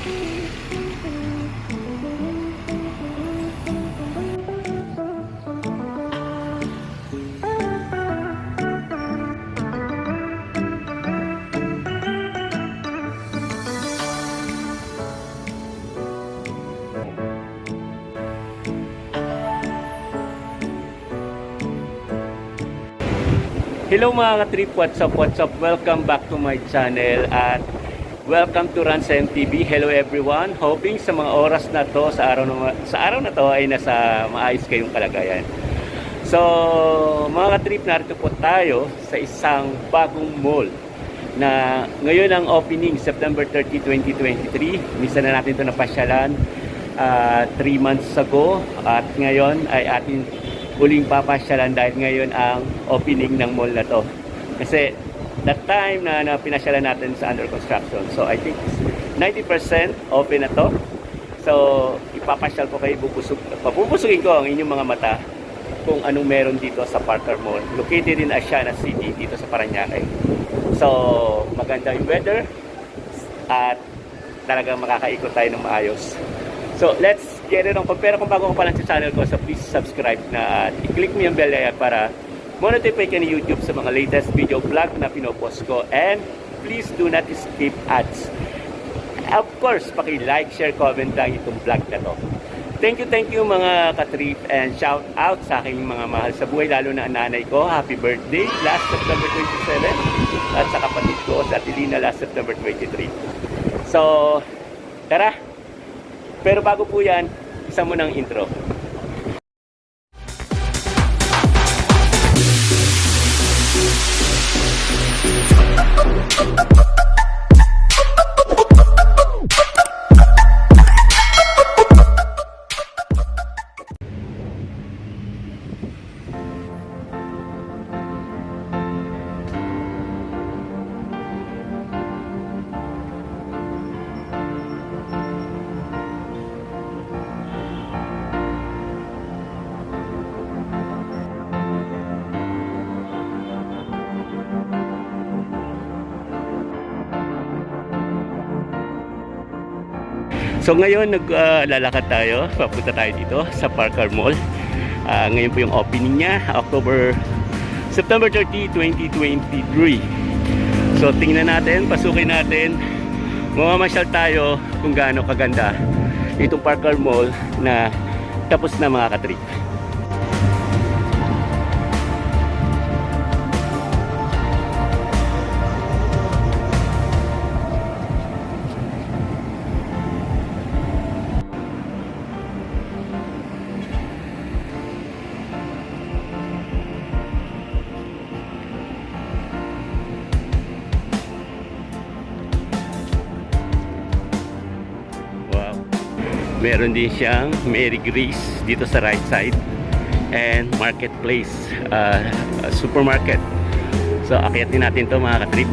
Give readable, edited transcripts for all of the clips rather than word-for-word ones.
Hello mga ka-trip, what's up? Welcome back to my channel at welcome to Ransem TV. Hello everyone, hoping sa mga oras na to, sa araw na to ay nasa maayos kayong kalagayan. So mga ka-trip, narito po tayo sa isang bagong mall na ngayon ang opening, September 30, 2023. Misa na natin ito napasyalan 3 months ago at ngayon ay atin uling papasyalan dahil ngayon ang opening ng mall na to. Kasi that time na pinasyalan natin sa under construction. So I think 90% open na to. So ipapasyal ko kayo, pabubusugin ko ang inyong mga mata kung anong meron dito sa Parker Mall. Located in Asiana City dito sa Parañaque. So maganda yung weather at talagang makakaikot tayo ng maayos. So let's get it on. Pero kung bago ko pa lang sa channel ko, so please subscribe na at i-click mo yung bell icon para mo-notify ka ni YouTube sa mga latest video vlog na pinopost ko. And please do not skip ads. Of course, paki-like, share, comment lang itong vlog na to. Thank you mga ka-trip, and shout out sa aking mga mahal sa buhay, lalo na ang nanay ko. Happy birthday last September 27 at sa kapatid ko sa Atilina last September 23. So tara. Pero bago po yan, isa mo ng intro. So ngayon naglalakad tayo, papunta tayo dito sa Parker Mall. Ngayon po yung opening niya, September 30, 2023. So tingnan natin, pasukin natin, mamamasyal tayo kung gaano kaganda itong Parker Mall na tapos na mga ka-trip. Meron din siyang Mary Grace dito sa right side and marketplace, supermarket. So akyatin natin to mga ka-trip.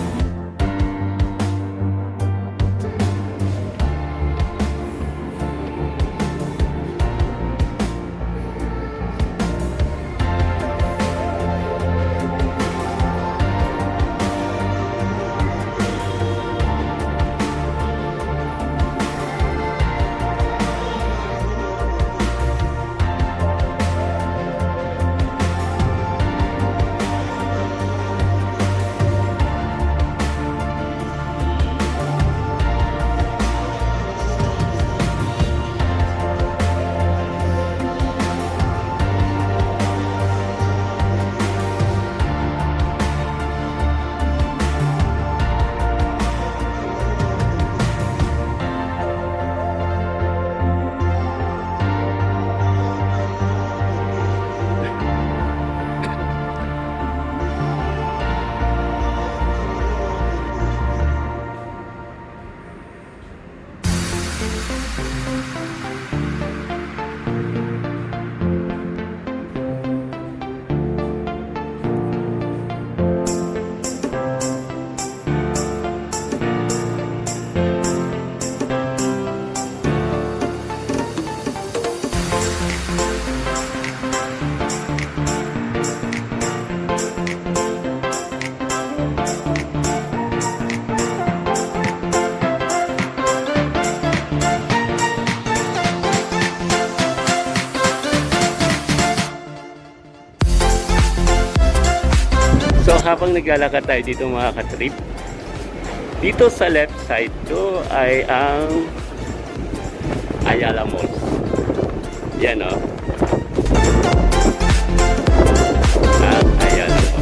habang naglalakad tayo dito mga katrip, dito sa left side ko ay ang Ayala Mall. Yan o. Ang Ayala Mall.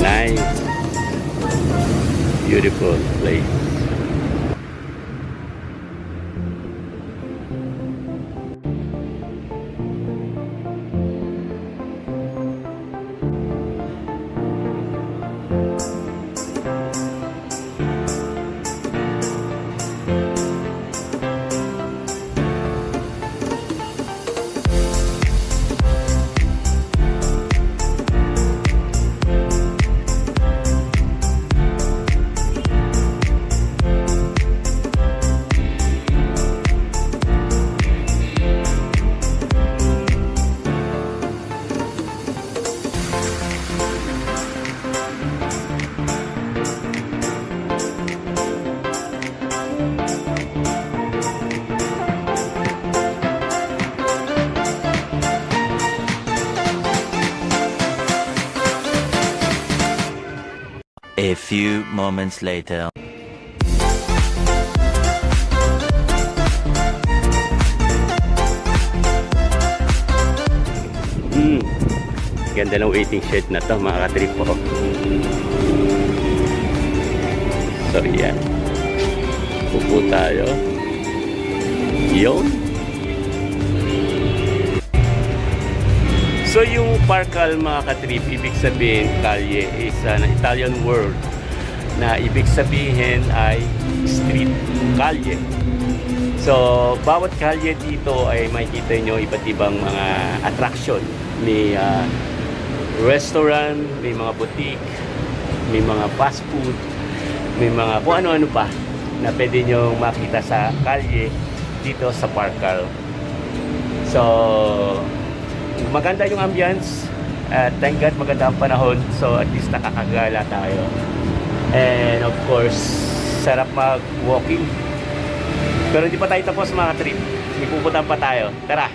Nice. Beautiful place. A few moments later. Ganda ng waiting shed na to mga katrip po. So yan. Pupo tayo. Yun. So yung Parkal mga katrip, ibig sabihin kalye is an Italian word na ibig sabihin ay street, kalye. So bawat kalye dito ay makikita nyo iba't ibang mga attraction. May restaurant, may mga boutique, may mga fast food, may mga kung ano-ano pa na pwede nyo makita sa kalye dito sa Parkal. So maganda yung ambience at thank God maganda ang panahon, so at least nakakagala tayo, and of course sarap mag walking. Pero hindi pa tayo tapos mga trip, may pupuntahan pa tayo. Tara!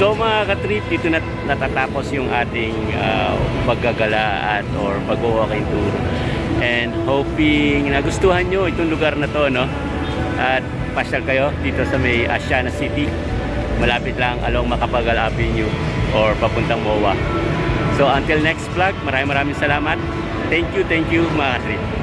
So mga ka-trip, dito natatapos yung ating paggagala at or pag-walking tour. And hoping nagustuhan nyo itong lugar na to, no? At pasyal kayo dito sa may Asiana City. Malapit lang along Macapagal Avenue or papuntang MOA. So until next vlog, maraming salamat. Thank you mga ka-trip.